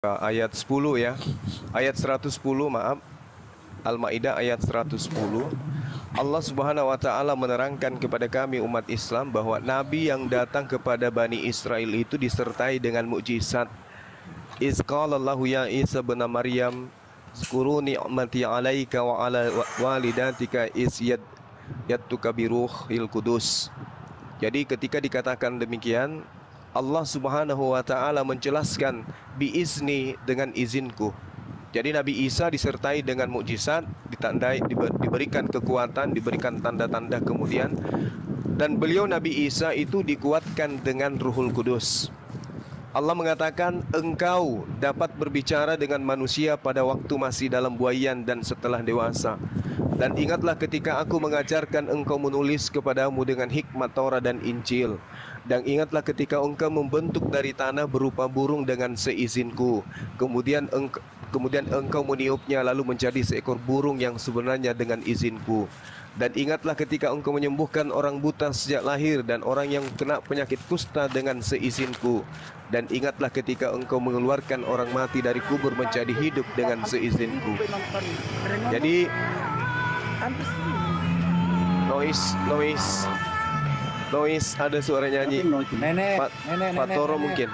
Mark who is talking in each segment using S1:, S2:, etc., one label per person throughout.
S1: Ayat 10 ya. Ayat 110, maaf. Al-Maidah ayat 110. Allah Subhanahu wa taala menerangkan kepada kami umat Islam bahwa nabi yang datang kepada Bani Israel itu disertai dengan mukjizat. Iz qala Allahu ya Isa bin Maryam zkuru ni'mati 'alaika wa 'ala walidatika iz yadtuka bi ruhil qudus. Jadi ketika dikatakan demikian, Allah Subhanahu wa taala menjelaskan biizni, dengan izinku. Jadi Nabi Isa disertai dengan mukjizat, diberikan kekuatan, diberikan tanda-tanda kemudian, dan beliau Nabi Isa itu dikuatkan dengan Ruhul Kudus. Allah mengatakan, engkau dapat berbicara dengan manusia pada waktu masih dalam buayan dan setelah dewasa. Dan ingatlah ketika aku mengajarkan engkau menulis kepadamu dengan hikmat Taurat dan Injil. Dan ingatlah ketika engkau membentuk dari tanah berupa burung dengan seizinku. Kemudian engkau meniupnya lalu menjadi seekor burung yang sebenarnya dengan izinku. Dan ingatlah ketika engkau menyembuhkan orang buta sejak lahir dan orang yang kena penyakit kusta dengan seizinku. Dan ingatlah ketika engkau mengeluarkan orang mati dari kubur menjadi hidup dengan seizinku. Jadi noise ada suara nyanyi. Pak Toro mungkin.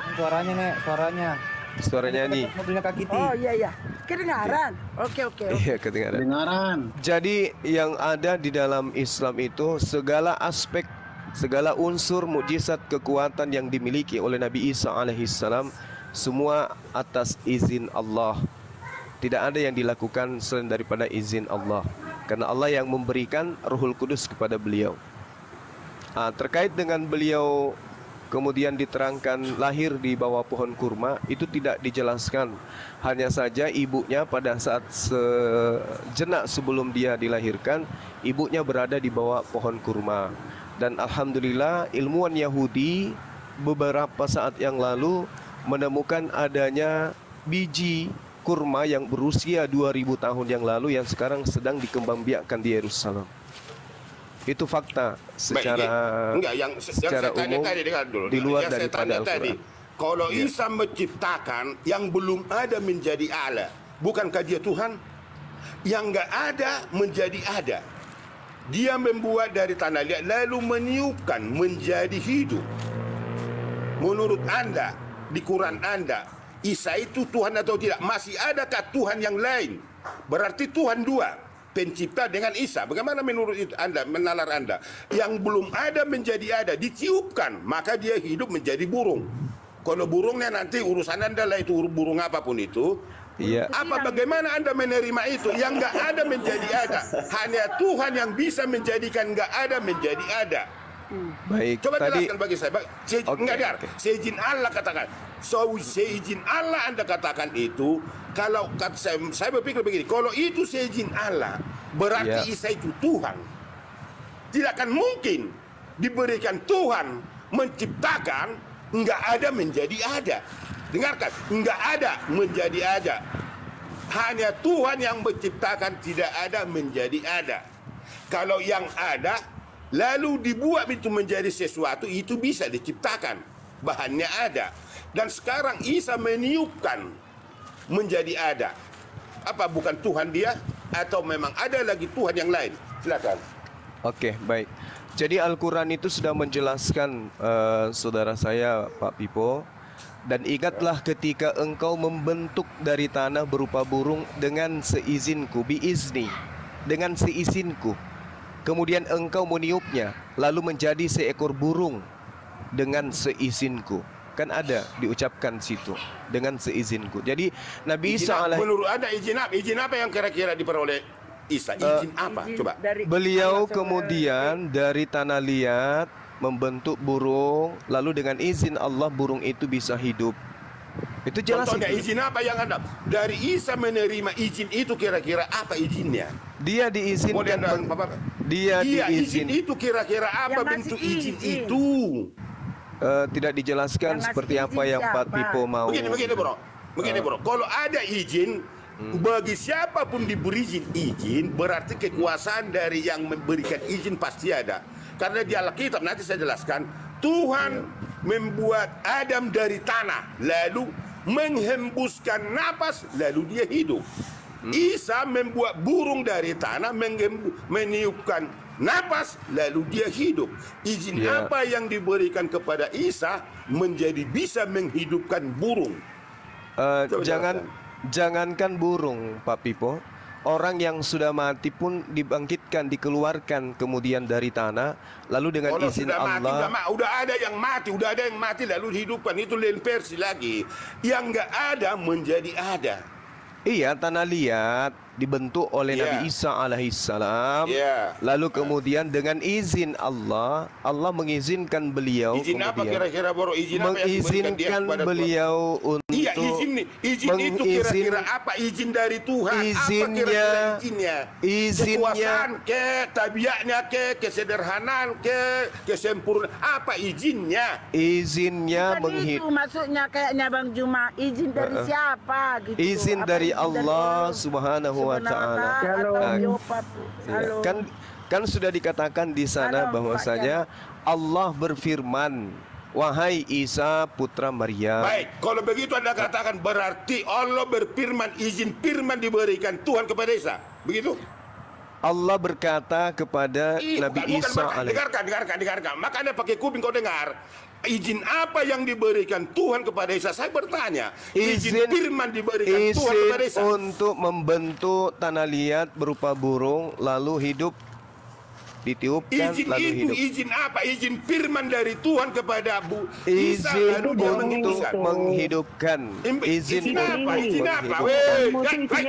S1: Suara nyanyi.
S2: Oh iya. Kedengaran. Oke.
S1: Iya, kedengaran. Jadi yang ada di dalam Islam itu segala aspek, segala unsur mukjizat kekuatan yang dimiliki oleh Nabi Isa alaihissalam semua atas izin Allah. Tidak ada yang dilakukan selain daripada izin Allah. Karena Allah yang memberikan Ruhul Kudus kepada beliau. Terkait dengan beliau kemudian diterangkan lahir di bawah pohon kurma, itu tidak dijelaskan. Hanya saja ibunya pada saat sejenak sebelum dia dilahirkan, ibunya berada di bawah pohon kurma. Dan alhamdulillah ilmuwan Yahudi beberapa saat yang lalu menemukan adanya biji kurma yang berusia 2000 tahun yang lalu yang sekarang sedang dikembangbiakkan di Yerusalem. Itu fakta secara umum di luar daripada Al-Quran.
S3: Kalau Isa menciptakan yang belum ada menjadi Allah, bukankah dia Tuhan? Yang enggak ada menjadi ada. Dia membuat dari tanah liat lalu meniupkan menjadi hidup. Menurut Anda, di Quran Anda, Isa itu Tuhan atau tidak? Masih adakah Tuhan yang lain? Berarti Tuhan dua, pencipta dengan Isa. Bagaimana menurut Anda, menalar Anda? Yang belum ada menjadi ada, ditiupkan, maka dia hidup menjadi burung. Kalau burungnya nanti urusan Anda lah, itu burung apapun itu.
S1: Iya.
S3: Bagaimana Anda menerima itu? Yang enggak ada menjadi ada. Hanya Tuhan yang bisa menjadikan enggak ada menjadi ada.
S1: Baik.
S3: Coba
S1: tadi
S3: jelaskan bagi saya. Seizin Allah katakan. Seizin Allah Anda katakan itu. Kalau saya berpikir begini, kalau itu seizin Allah, berarti Isa itu Tuhan. Tidak akan mungkin diberikan Tuhan menciptakan enggak ada menjadi ada. Dengarkan, enggak ada menjadi ada. Hanya Tuhan yang menciptakan tidak ada menjadi ada. Kalau yang ada lalu dibuat itu menjadi sesuatu, itu bisa diciptakan. Bahannya ada. Dan sekarang Isa meniupkan menjadi ada. Apa bukan Tuhan dia? Atau memang ada lagi Tuhan yang lain? Silakan.
S1: Oke, baik. Jadi Al-Quran itu sudah menjelaskan, saudara saya Pak Pipo. Dan ingatlah ketika engkau membentuk dari tanah berupa burung dengan seizinku, biizni, dengan seizinku. Kemudian engkau meniupnya, lalu menjadi seekor burung dengan seizinku. Kan ada diucapkan situ, dengan seizinku. Jadi Nabi Isa
S3: menurut Anda izin apa yang kira-kira diperoleh Isa? Izin apa? Coba.
S1: Beliau kemudian dari tanah liat membentuk burung, lalu dengan izin Allah burung itu bisa hidup. Itu jelas.
S3: Contohnya izin apa yang Anda? Dari Isa menerima izin itu kira-kira apa izinnya?
S1: Dia diizinkan. Dia
S3: izin itu kira-kira apa bentuk izin itu?
S1: Tidak dijelaskan seperti apa yang Pak Pipo mau.
S3: Begini bro. Kalau ada izin, bagi siapapun diberi izin, berarti kekuasaan dari yang memberikan izin pasti ada. Karena di Alkitab nanti saya jelaskan, Tuhan membuat Adam dari tanah, lalu menghembuskan napas lalu dia hidup. Isa membuat burung dari tanah, meniupkan napas lalu dia hidup. Izin apa yang diberikan kepada Isa menjadi bisa menghidupkan burung?
S1: Jangankan burung, Pak Pipo, orang yang sudah mati pun dibangkitkan, dikeluarkan kemudian dari tanah, lalu dengan izin Allah.
S3: Udah ada yang mati lalu dihidupkan, itu lain versi lagi. Yang nggak ada menjadi ada.
S1: Iya, tanah liat dibentuk oleh Nabi Isa alaihissalam. Lalu kemudian dengan izin Allah, Allah mengizinkan beliau.
S3: Izin apa kira-kira, Bro? Izin apa yang diberikan dia kepada
S1: beliau
S3: Tuhan?
S1: untuk
S3: izin itu kira-kira apa? Izin dari Tuhan. Apa kira-kira izinnya? Kekuasaan ke, tabiatnya ke, kesederhanaan ke, kesempurnaan. Apa izinnya?
S1: Izinnya
S2: itu maksudnya kayaknya Bang Juma, izin dari siapa gitu?
S1: Izin dari Allah Subhanahu wa Ta'ala. Kan sudah dikatakan di sana bahwasanya Allah berfirman, wahai Isa putra Maryam.
S3: Baik, kalau begitu Anda katakan berarti Allah berfirman, izin firman diberikan Tuhan kepada Isa. Begitu?
S1: Allah berkata kepada Nabi Isa
S3: dengarkan. Maka Anda pakai kuping kau dengar. Izin apa yang diberikan Tuhan kepada Isa? Saya bertanya. Izin firman diberikan Tuhan kepada Isa
S1: untuk membentuk tanah liat berupa burung, lalu hidup, ditiupkan, lalu hidup.
S3: Izin apa? Izin firman dari Tuhan kepada Isa lalu dia
S1: untuk menghidupkan. Izin
S3: apa? Izin apa?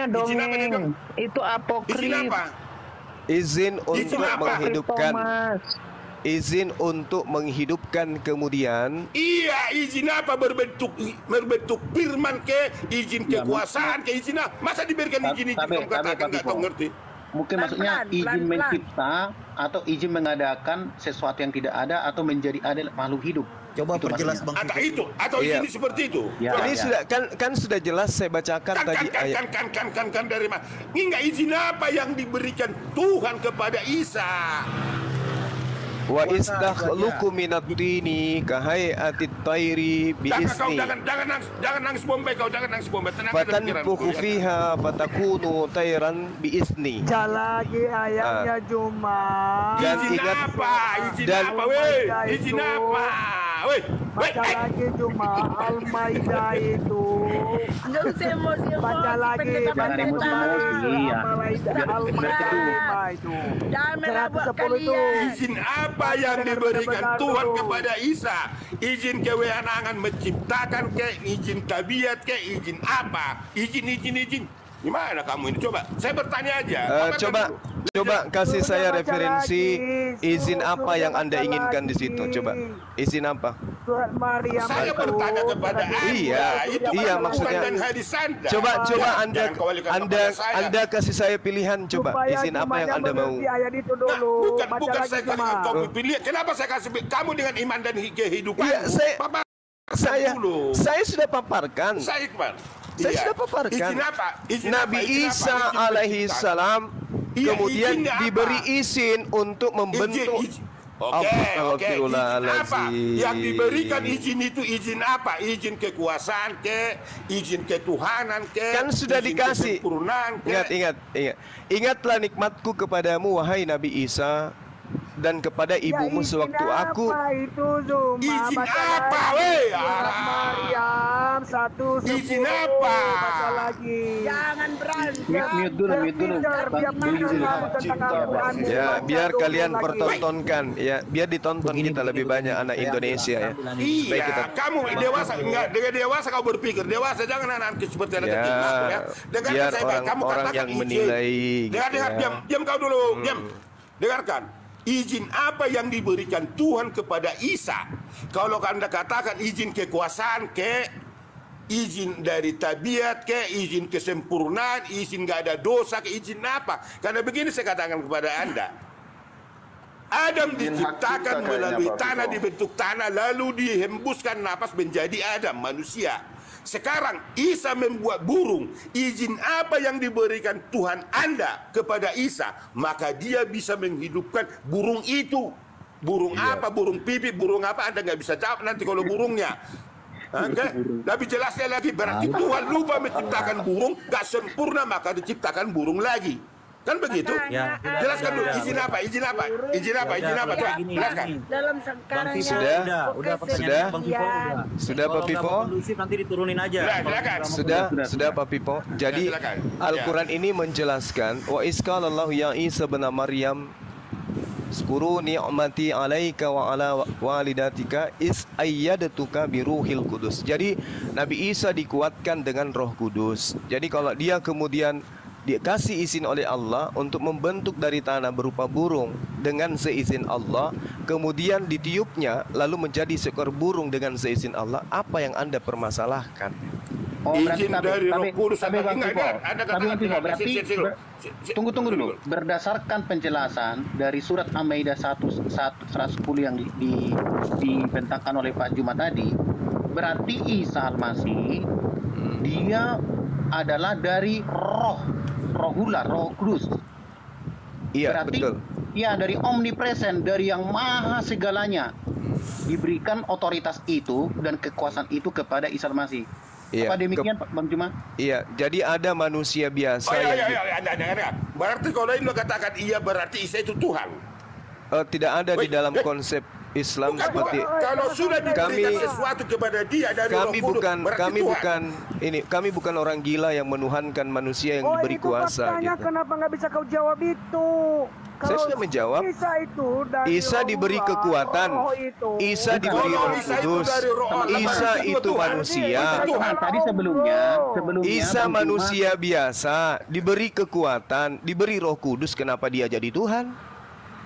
S4: Izin apa? Itu apokrif.
S3: Izin apa?
S1: Izin untuk menghidupkan. Izin untuk menghidupkan kemudian.
S3: Iya, izin apa? Berbentuk firman ke, izin kekuasaan ke, izin apa? Masa diberikan izin kamu katakan nggak tahu ngerti?
S4: Mungkin maksudnya izin mencipta atau izin mengadakan sesuatu yang tidak ada atau menjadi ada makhluk hidup.
S5: Coba perjelas Bang.
S3: Atau izin seperti itu.
S1: Ini sudah kan sudah jelas saya bacakan tadi ayat.
S3: Kan dari mana? Ini nggak izin apa yang diberikan Tuhan kepada Isa?
S1: Wa istakhluqu minat dini kahai'atit tayri biizni.
S3: Jangan nangis Bombay kau, jangan nangis Bombay.
S1: Fatanfukhu fiha fatakunu tayran biizni.
S2: Lagi ayatnya Juma.
S3: Izin apa? Izin apa?
S2: Baca lagi Juma Al-Maidah itu. Enggak usah emosi. Baca lagi.
S4: Jangan emosi.
S2: Al-Maidah itu. Jangan itu.
S3: Izin apa yang diberikan Tuhan kepada Isa? Izin kewenangan menciptakan ke, izin tabiat ke, izin apa? Izin. Gimana kamu ini? Coba, saya bertanya aja.
S1: Coba kasih saya referensi izin apa yang Anda inginkan di situ. Coba, izin apa?
S3: Saya bertanya kepada Anda.
S1: Iya maksudnya. Coba Anda kasih saya pilihan. Coba izin apa yang Anda mau?
S3: Bukan saya kasih kau pilih. Kenapa saya kasih kamu dengan iman dan kehidupan?
S1: Iya, saya sudah paparkan. Saya sudah paparkan.
S3: Izin apa?
S1: Nabi Isa alaihissalam kemudian diberi izin untuk membentuk.
S3: Oke. Izin apa? Yang diberikan izin itu izin apa? Izin kekuasaan ke, izin ketuhanan ke.
S1: Kan sudah dikasih. Ingatlah nikmatku kepadamu wahai Nabi Isa dan kepada ibumu sewaktu aku.
S3: Izin apa, weh?
S2: Maryam 1:10.
S3: Izin apa?
S2: Baca lagi. Jangan beranjak.
S4: Mute dulu.
S1: Ya, biar kalian pertontonkan. Ya, biar ditonton kita lebih banyak anak Indonesia ya.
S3: Iya, kamu dewasa enggak? Dengan dewasa kau berpikir. Dewasa jangan anak seperti anak kecil ya.
S1: Biar orang-orang yang menilai.
S3: Dengar, diam kau dulu, diam. Dengarkan. Izin apa yang diberikan Tuhan kepada Isa? Kalau Anda katakan izin kekuasaan ke, izin dari tabiat ke, izin kesempurnaan, izin nggak ada dosa ke, izin apa? Karena begini saya katakan kepada Anda. Adam diciptakan melalui tanah, dibentuk tanah, lalu dihembuskan napas menjadi Adam, manusia. Sekarang Isa membuat burung. Izin apa yang diberikan Tuhan Anda kepada Isa? Maka dia bisa menghidupkan burung itu. Burung apa? Burung pipit, burung apa? Anda nggak bisa jawab nanti kalau burungnya. Okay? Lebih jelasnya lagi, berarti Tuhan lupa menciptakan burung, gak sempurna maka diciptakan burung lagi. Kan begitu?
S5: Ya,
S3: Jelaskan dulu, izin apa? Coba, jelaskan.
S2: Dalam sekarang
S5: Udah pertanyaan Bang Pipo udah.
S1: Sudah Pak
S5: Kalau nggak
S1: Pipo?
S5: kondusif nanti diturunin aja.
S3: Silakan.
S1: Sudah Pak Pipo. Jadi
S3: silakan.
S1: Al-Quran ini menjelaskan wa isqalallahu ya Isa bin Maryam Skuru ni'mati alaika wa ala walidatika is ayyadatuka biruhil kudus. Jadi Nabi Isa dikuatkan dengan Roh Kudus. Jadi kalau dia kemudian dikasih izin oleh Allah untuk membentuk dari tanah berupa burung dengan seizin Allah, kemudian ditiupnya lalu menjadi seekor burung dengan seizin Allah, apa yang Anda permasalahkan?
S3: Izin dari Roh Kudus.
S4: Tapi Bang Pipo, berarti tunggu dulu. Berdasarkan penjelasan dari surat Al-Maidah 110 yang dibentangkan oleh Pak Juma tadi, berarti Isa Al-Masih dia adalah dari Rohullah, Roh Kudus.
S1: Iya,
S4: berarti,
S1: betul.
S4: Ya, dari omnipresent, dari yang maha segalanya, diberikan otoritas itu dan kekuasaan itu kepada Isa Al-Masih.
S1: Iya,
S4: Apa demikian Pak Bang Juma?
S1: Iya, jadi ada manusia biasa
S3: Ada. Berarti kalau ini lo katakan iya berarti Isa itu Tuhan.
S1: tidak ada di dalam konsep Islam seperti
S3: kalau sudah diberikan sesuatu kepada dia dari Roh Kudus,
S1: kami bukan orang gila yang menuhankan manusia yang diberi kuasa
S2: faktanya,
S1: gitu.
S2: kenapa nggak bisa kau jawab itu?
S1: Saya sudah menjawab.
S2: Isa itu dari
S1: Isa diberi
S2: Rohullah,
S1: kekuatan.
S2: Roh itu.
S1: Isa diberi Roh Kudus. Isa itu manusia.
S4: Tadi sebelumnya
S1: Isa
S4: Bang Juma-
S1: manusia biasa, diberi kekuatan, diberi Roh Kudus, kenapa dia jadi Tuhan?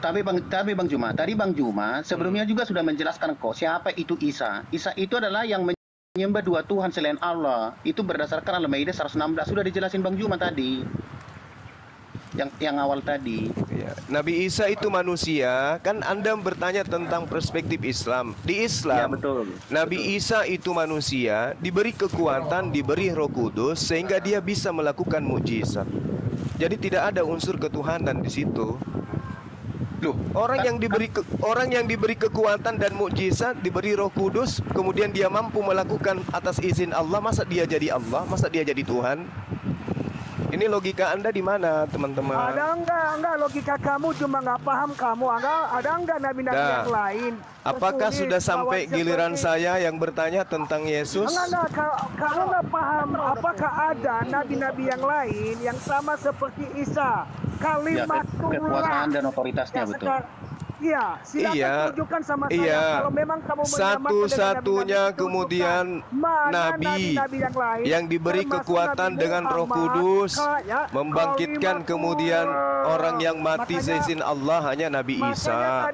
S4: Tapi Bang Juma, tadi Bang Juma sebelumnya juga sudah menjelaskan kok siapa itu Isa. Isa itu adalah yang menyembah dua Tuhan selain Allah. Itu berdasarkan Al-Maidah 116 sudah dijelasin Bang Juma tadi. Yang awal tadi.
S1: Ya. Nabi Isa itu manusia, kan Anda bertanya tentang perspektif Islam. Di Islam,
S4: Ya, betul.
S1: Nabi Isa itu manusia, diberi kekuatan, diberi Roh Kudus sehingga dia bisa melakukan mukjizat. Jadi tidak ada unsur ketuhanan di situ. Loh, orang yang diberi kekuatan dan mukjizat, diberi Roh Kudus, kemudian dia mampu melakukan atas izin Allah, masa dia jadi Allah? Masa dia jadi Tuhan? Ini logika Anda di mana, teman-teman?
S2: Ada enggak logika kamu cuma nggak paham kamu. Ada enggak nabi-nabi yang lain?
S1: Apakah
S2: Tersulit
S1: sudah sampai
S2: bahwa
S1: giliran
S2: seperti-
S1: saya yang bertanya tentang Yesus?
S2: Enggak, kamu nggak paham apakah ada nabi-nabi yang lain yang sama seperti Isa?
S4: Ya,
S2: Kalimatullah.
S4: kekuasaan dan otoritasnya betul.
S2: Iya, silakan tunjukkan sama saya kalau memang kamu
S1: Satu-satunya kemudian nabi yang diberi kekuatan dengan Roh Kudus membangkitkan kemudian orang yang mati seizin Allah hanya Nabi Isa.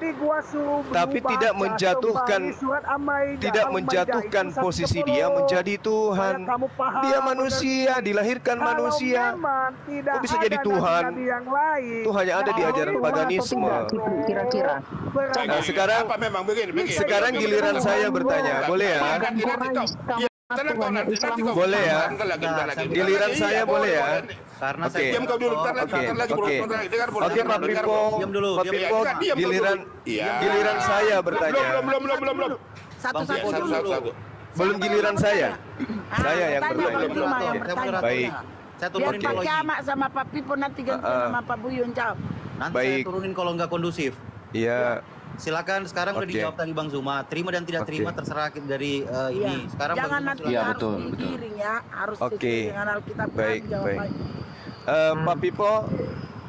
S1: Tapi tidak menjatuhkan posisi dia menjadi Tuhan. Dia manusia, dilahirkan manusia. Kok bisa jadi Tuhan? Itu hanya ada di ajaran paganisme.
S6: Kira-kira.
S1: Nah, sekarang sekarang giliran saya bertanya, boleh ya? Boleh ya? Giliran saya boleh ya?
S5: Karena
S1: Oke.
S5: saya
S3: Diam kau dulu, ntar lagi.
S1: Oke, Pak Pipo,
S5: Diam dulu,
S1: Pak
S5: diam
S1: Pipo, giliran saya bertanya.
S3: Belum.
S6: Satu-satu dulu.
S3: Satu.
S1: Belum giliran saya. Saya yang
S6: tanya
S1: bertanya.
S6: Bang Juma yang bertanya.
S1: Baik.
S5: Saya
S6: Biar
S5: turunin
S6: Pak
S5: kalau
S6: Camat sama Pak Pipo nanti ganti sama Pak Buyun jawab.
S5: nanti
S1: Baik.
S5: saya turunin kalau nggak kondusif.
S1: Iya.
S5: Silakan sekarang udah
S1: Oke.
S5: dijawab tadi Bang Zuma. Terima dan tidak terima terserah dari ini. Sekarang
S6: Jangan
S5: Bang Zuma
S6: nanti
S5: silakan.
S4: Iya,
S6: harus
S4: betul.
S6: digiring ya, harus
S1: Oke.
S6: sesuai dengan Alkitab.
S1: Baik,
S6: jawab
S1: baik.
S6: aja.
S1: Pak Pipo,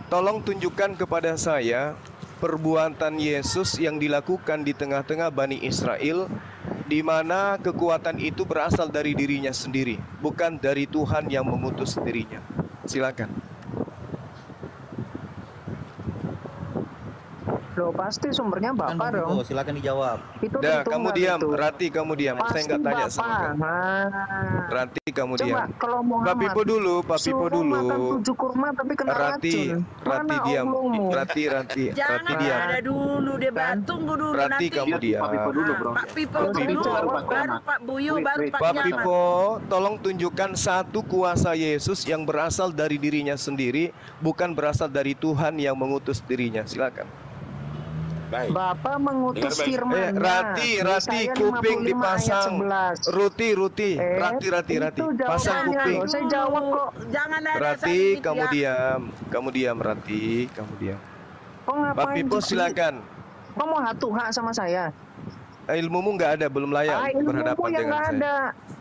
S1: tolong tunjukkan kepada saya perbuatan Yesus yang dilakukan di tengah-tengah Bani Israel, di mana kekuatan itu berasal dari dirinya sendiri, bukan dari Tuhan yang mengutus dirinya. Silakan.
S7: Loh, pasti sumbernya
S5: Silakan,
S7: Bapak
S5: Bang
S7: dong.
S5: Pipo, silakan dijawab.
S7: Itu
S1: Dah,
S7: tentu
S1: kamu
S7: kan
S1: diam.
S7: itu.
S1: Rati, kamu diam. Saya
S7: Pasti
S1: nggak tanya
S7: Bapak.
S1: sama kamu.
S7: Nah.
S1: Rati, kamu
S7: Coba
S1: diam.
S7: kalau
S1: Pak
S7: Muhammad
S1: Pipo dulu, Pak Pipo
S7: suruh
S1: dulu.
S7: makan 7 kurma tapi kena
S1: Rati,
S7: racun.
S1: Rati
S7: Mana
S1: diam.
S7: Allahmu?
S1: Rati
S6: Jangan
S1: diam.
S6: ada dulu debat, tunggu dulu
S1: Rati,
S6: nanti.
S1: kamu diam.
S4: Pak Pipo dulu, bro.
S6: Pak Pipo
S1: Pak
S6: dulu,
S1: Pipo.
S6: baru Pak Buyu, baru Pak
S1: Pak
S6: Nyaman.
S1: Pipo, tolong tunjukkan satu kuasa Yesus yang berasal dari dirinya sendiri, bukan berasal dari Tuhan yang mengutus dirinya. Silakan.
S3: Baik.
S7: Bapa mengutus
S3: Dengar baik.
S7: firman.
S1: Rati, kuping dipasang. Ruti, Rati,
S7: Itu
S1: pasang
S7: jawabannya
S1: kuping.
S7: loh, saya jawab kok.
S6: Jangan ada
S1: Rati,
S6: sakit,
S1: kamu
S6: ya.
S1: diam, Rati, kamu diam.
S7: Kok
S1: Pak
S7: ngapain?
S1: Pipo
S7: Cik?
S1: silakan.
S7: Kok mau hak sama saya?
S1: Ilmumu nggak ada, belum layak
S7: Ilmuku
S1: berhadapan
S7: yang
S1: dengan
S7: nggak
S1: saya.
S7: ada.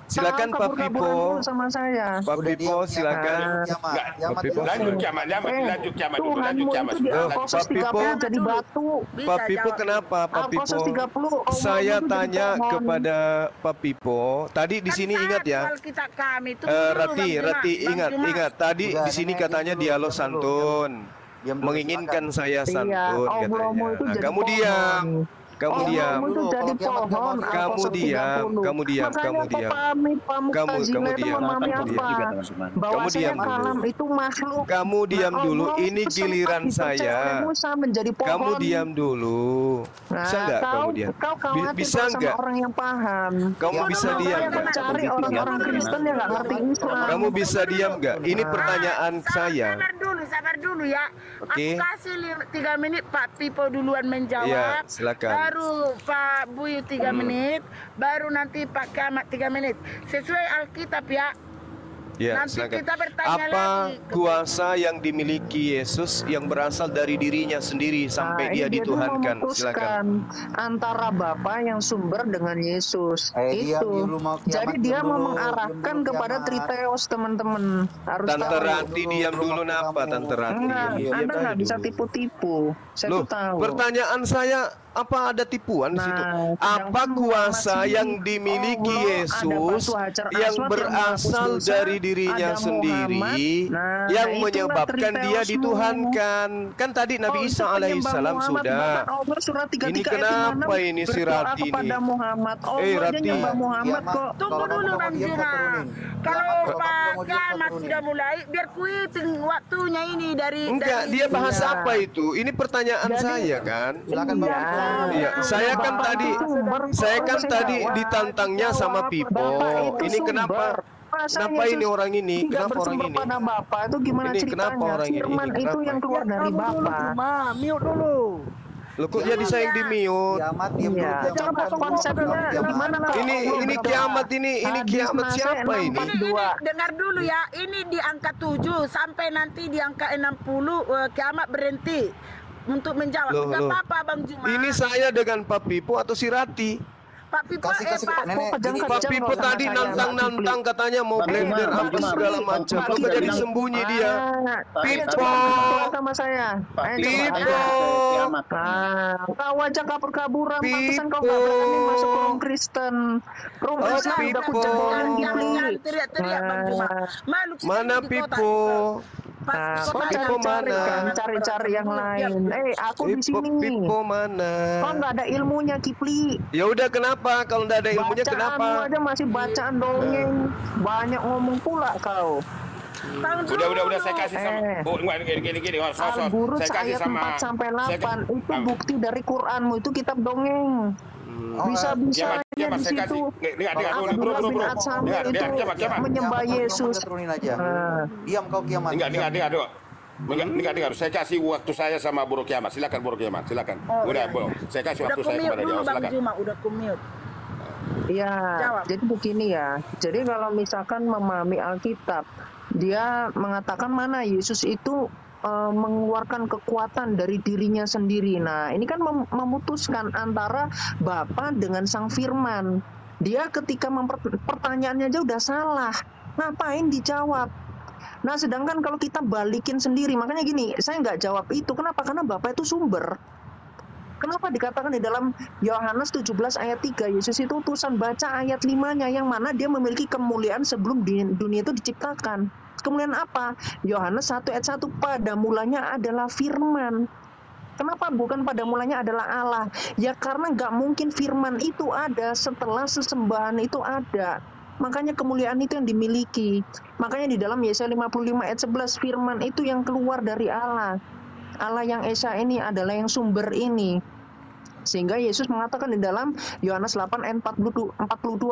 S1: Silakan Pak
S7: Kabur-kaburan
S1: Pipo.
S7: dulu sama saya.
S1: Pak
S5: Udah
S1: Pipo
S5: diam,
S1: silakan.
S3: Enggak,
S1: Pipo.
S3: lanjut kiamat, lanjut kiamat dulu, lanjut
S7: Tuhanmu
S3: kiamat.
S7: itu di
S1: Pak
S7: Al-Qasas
S1: Pipo.
S7: 30 jadi batu.
S6: Bisa
S1: Pak Pipo
S6: jawab.
S1: kenapa Pak Pipo?
S7: Al-Qasas 30, Allah
S1: Saya
S7: itu jadi
S1: tanya
S7: pohon.
S1: kepada Pak Pipo. Tadi di
S6: Kan
S1: sini
S6: saat
S1: ingat ya.
S6: awal kita kami itu
S1: Rati, ingat. Tadi
S5: Udah,
S1: di sini
S5: nenek,
S1: katanya
S5: dulu,
S1: dialog
S5: diam dulu,
S1: santun.
S5: Diam dulu,
S1: Menginginkan saya
S7: Iya,
S1: santun
S7: Allahmu
S1: katanya.
S7: itu
S1: Nah,
S7: jadi
S1: kamu
S7: pohon.
S1: diam. Kamu diam.
S7: Allahmu itu
S5: Dulu,
S7: jadi
S5: kalau kiamat nggak
S7: pohon.
S5: mau
S1: Kamu
S7: Al-Qasas
S1: diam,
S7: 30.
S1: kamu diam,
S7: Makanya
S1: kamu diam.
S7: Pak Mu'tazila itu
S1: diam.
S7: memahami
S1: Kamu
S7: apa?
S1: diam.
S7: Bahwasanya
S1: diam dulu.
S7: kalam itu makhluk.
S1: Kamu diam
S7: Nah,
S1: dulu.
S7: Allah
S1: Ini
S7: itu sempat
S1: giliran
S7: dipercaya
S1: saya.
S7: oleh Musa menjadi pohon.
S1: Kamu diam dulu. Bisa nggak kamu diam?
S7: Kau khawatir
S1: Bisa
S7: kalau sama
S1: nggak?
S7: orang yang paham.
S1: Kamu bisa
S7: Kau
S1: diam
S7: yang
S1: nggak?
S7: mencari orang-orang Kristen yang nggak ngerti Islam.
S1: Kamu bisa diam nggak? Ini pertanyaan saya.
S6: Sabar dulu ya.
S1: Oke.
S6: Aku kasih 3 menit Pak Pipo duluan menjawab.
S1: Iya, silakan.
S6: Baru Pak Buyu 3 menit, baru nanti Pak Kamat 3 menit. Sesuai Alkitab ya.
S1: Ya,
S6: Nanti
S1: silakan.
S6: kita bertanya
S1: Apa
S6: lagi.
S1: kuasa yang dimiliki Yesus yang berasal dari dirinya sendiri sampai dia
S7: ini
S1: dituhankan?
S7: memutuskan
S1: Silakan.
S7: antara Bapa yang sumber dengan Yesus.
S5: Diam,
S7: Itu.
S5: dulu mau kiamat,
S7: Jadi
S5: diam
S7: dia
S5: dulu,
S7: mau mengarahkan
S5: diam dulu,
S7: kepada
S5: kiamat.
S7: Triteos, teman-teman. Harus
S1: Tante
S7: tahu.
S1: Rati diam dulu napa Tante Rati?
S7: Enggak,
S1: Diam
S7: Anda
S1: aja
S7: nggak bisa
S1: dulu.
S7: tipu-tipu. Saya
S1: Loh,
S7: tuh tahu.
S1: pertanyaan saya apa ada tipuan di
S7: Nah,
S1: situ?
S7: sedangkan
S1: Apa kuasa
S7: Muhammad
S1: yang
S7: sendiri,
S1: dimiliki
S7: Allah, ada
S1: Yesus
S7: batu hajar
S1: yang
S7: aswad
S1: berasal
S7: menghapus dosa,
S1: dari dirinya
S7: ada
S1: sendiri
S7: Muhammad. Nah,
S1: yang
S7: itulah
S1: menyebabkan dia
S7: Triteosmu.
S1: dituhankan? Kan tadi Nabi
S7: Oh,
S1: Isa
S7: itu
S1: alaihissalam
S7: penyembah Muhammad.
S1: sudah.
S7: Bahkan Allah surat 33
S1: Ini
S7: ayat
S1: kenapa
S7: 56
S1: ini si
S7: berdoa
S1: Rati
S7: kepada
S1: ini?
S7: Muhammad. Allah aja
S1: Rati.
S7: nyembah Muhammad
S5: Kiamat.
S7: kok.
S6: Tunggu
S5: Kalau
S6: dulu
S5: kamu
S6: Bang
S5: mau diam,
S6: Juna.
S5: kau turunin.
S6: Kalau
S5: Kalau
S6: Pak
S5: kamu mau diam, kau
S6: Kamat
S5: turunin.
S6: sudah mulai, biar kuiting waktunya ini dari
S1: Enggak, dia bahas
S7: Iya.
S1: apa itu? Ini pertanyaan
S7: Jadi-
S1: saya kan.
S5: Silakan Bang.
S1: Iya, saya kan
S7: Bapak
S1: tadi
S7: itu sumber,
S1: saya kan
S7: saya
S1: tadi
S7: jawab.
S1: ditantangnya sama Pipo.
S7: Bapak itu
S1: Ini
S7: sumber.
S1: kenapa?
S7: Masa
S1: Kenapa
S7: Yesus
S1: ini orang ini?
S7: tidak
S1: Kenapa orang
S7: bersumber
S1: ini?
S7: pada Bapak itu gimana
S1: Ini
S7: ceritanya?
S1: kenapa orang ini?
S7: Firman
S1: Ini
S7: itu
S1: kenapa?
S7: yang keluar dari Bapak.
S2: Mute dulu.
S1: Loh kok jadi saya yang di mute?
S5: Kiamat, diam dulu,
S7: Iya,
S5: kiamat.
S7: konsepnya gimana Pak?
S1: Ini kiamat ini
S7: Hadis
S1: kiamat
S7: Nasai
S1: siapa ini?
S7: 62.
S6: Dengar dulu ya, ini di angka 7 sampai nanti di angka 60 kiamat berhenti untuk menjawab.
S1: Loh,
S6: Enggak
S1: loh.
S6: apa-apa Bang Juma.
S1: Ini saya dengan Pak Pipo atau si Rati?
S6: Pak Pipo
S5: Kasih,
S6: Pak
S5: nenek.
S1: Pak Pipo tadi nantang-nantang katanya mau
S4: Bang
S1: blender
S4: Juma,
S1: apa
S4: Bang
S1: segala
S4: Juma,
S1: macam.
S4: Bang
S1: Kok
S4: Juma
S1: jadi
S4: bilang-
S1: sembunyi dia? Pipo.
S7: sama saya. Ayo coba.
S1: Pipo.
S4: Kiamat.
S7: Kau aja kabur-kaburan,
S1: Pipo.
S7: pantesan kau gak berani masuk ke room Kristen. Room
S1: Oh,
S7: Kristen udah
S1: Pipo.
S7: kucebolan
S6: Jangan
S7: gini.
S6: teriak-teriak Bang Juma. Malu kita
S1: Mana
S6: di kota.
S1: Pipo?
S7: Nah,
S6: Pas
S7: kau
S6: di kota
S1: Pipo
S6: jangan
S7: cari-cari
S1: mana?
S7: kan, cari-cari yang lain. Aku di
S1: Pipo,
S7: sini.
S1: Pipo mana?
S7: Kau nggak ada ilmunya, Kipli.
S1: Ya udah kenapa? Kalau nggak ada ilmunya
S7: Bacaanmu
S1: kenapa?
S7: aja masih bacaan dongeng. Banyak ngomong pula kau.
S3: Udah saya kasih sama gini.
S7: Al-Buruz
S3: Saya kasih
S7: ayat
S3: sama
S7: 4 sampai 8
S3: saya-
S7: itu bukti dari Quranmu, itu kitab dongeng. Bisa-bisanya
S3: Kiamat,
S7: di
S3: saya kasih.
S7: situ
S3: Dengar,
S7: Abdullah bin At-Samir itu
S3: Kiamat.
S7: menyembah Yesus.
S5: Turunin aja.
S7: Nah,
S5: Diam kau kiamat.
S3: Dengar. Saya kasih waktu saya sama Bro Kiamat. Silakan Bro Kiamat, silakan. Udah, Bro. Saya kasih
S6: Udah
S3: waktu saya
S6: kumute
S3: kepada dia.
S6: dulu Bang
S3: Silakan.
S6: Juma, udah kumute.
S7: ya,
S6: Jawab.
S7: jadi begini ya. Jadi kalau misalkan memahami Alkitab, dia mengatakan mana Yesus itu mengeluarkan kekuatan dari dirinya sendiri. Nah, ini kan memutuskan antara Bapa dengan Sang Firman. Dia ketika pertanyaannya aja udah salah. Ngapain dijawab? Nah, sedangkan kalau kita balikin sendiri, makanya gini, saya nggak jawab itu. Kenapa? Karena Bapa itu sumber. Kenapa dikatakan di dalam Yohanes 17 ayat 3, Yesus itu utusan, baca ayat 5-nya yang mana dia memiliki kemuliaan sebelum dunia itu diciptakan. Kemuliaan apa? Yohanes 1 ayat 1, pada mulanya adalah firman. Kenapa bukan pada mulanya adalah Allah? Ya karena nggak mungkin firman itu ada setelah sesembahan itu ada. Makanya kemuliaan itu yang dimiliki. Makanya di dalam Yesaya 55 ayat 11, firman itu yang keluar dari Allah. Allah yang Esa ini adalah yang sumber ini. Sehingga Yesus mengatakan di dalam Yohanes 8 ayat 42,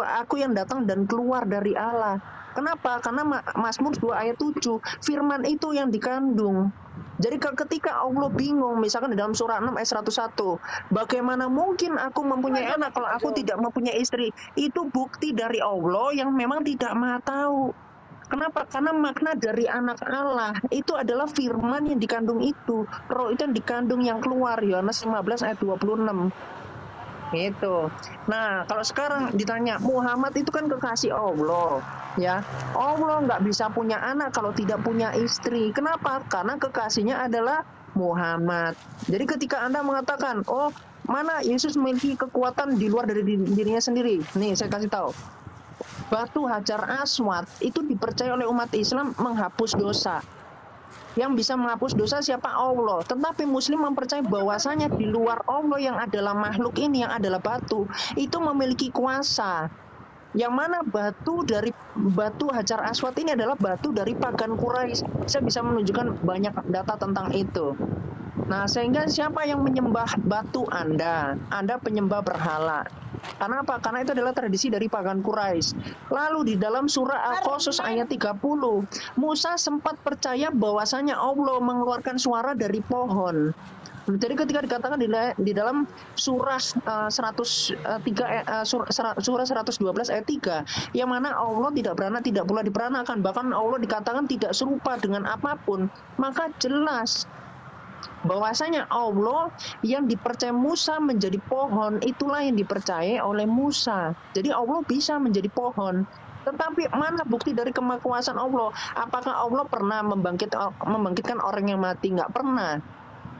S7: aku yang datang dan keluar dari Allah. Kenapa? Karena Mazmur 2 ayat 7, firman itu yang dikandung. Jadi ketika Allah bingung, misalkan di dalam surah 6 ayat 101, bagaimana mungkin aku mempunyai anak kalau aku tidak mempunyai istri? Itu bukti dari Allah yang memang tidak maha tahu. Kenapa? Karena makna dari anak Allah itu adalah firman yang dikandung itu. Roh itu yang dikandung yang keluar. Yohanes 15 ayat 26. Gitu. Nah, kalau sekarang ditanya, Muhammad itu kan kekasih Allah, ya. Allah nggak bisa punya anak kalau tidak punya istri. Kenapa? Karena kekasihnya adalah Muhammad. Jadi ketika Anda mengatakan, oh, mana Yesus memiliki kekuatan di luar dari dirinya sendiri. Nih, saya kasih tahu. Batu Hajar Aswad itu dipercaya oleh umat Islam menghapus dosa. Yang bisa menghapus dosa siapa? Allah. Tetapi Muslim mempercayai bahwasanya di luar Allah yang adalah makhluk ini, yang adalah batu, itu memiliki kuasa. Yang mana batu Hajar Aswad ini adalah batu dari pagan Quraisy. Saya bisa menunjukkan banyak data tentang itu. Nah, sehingga siapa yang menyembah batu Anda penyembah berhala. Karena apa? Karena itu adalah tradisi dari pagan Quraisy. Lalu di dalam surah Al-Qasas ayat 30, Musa sempat percaya bahwasanya Allah mengeluarkan suara dari pohon. Jadi ketika dikatakan di dalam surah 112 ayat 3, yang mana Allah tidak beranak, tidak pula diperanakan, bahkan Allah dikatakan tidak serupa dengan apapun, maka jelas bahwasanya Allah yang dipercaya Musa menjadi pohon, itulah yang dipercaya oleh Musa. Jadi Allah bisa menjadi pohon. Tetapi mana bukti dari kemakuasaan Allah? Apakah Allah pernah membangkitkan orang yang mati? Nggak pernah.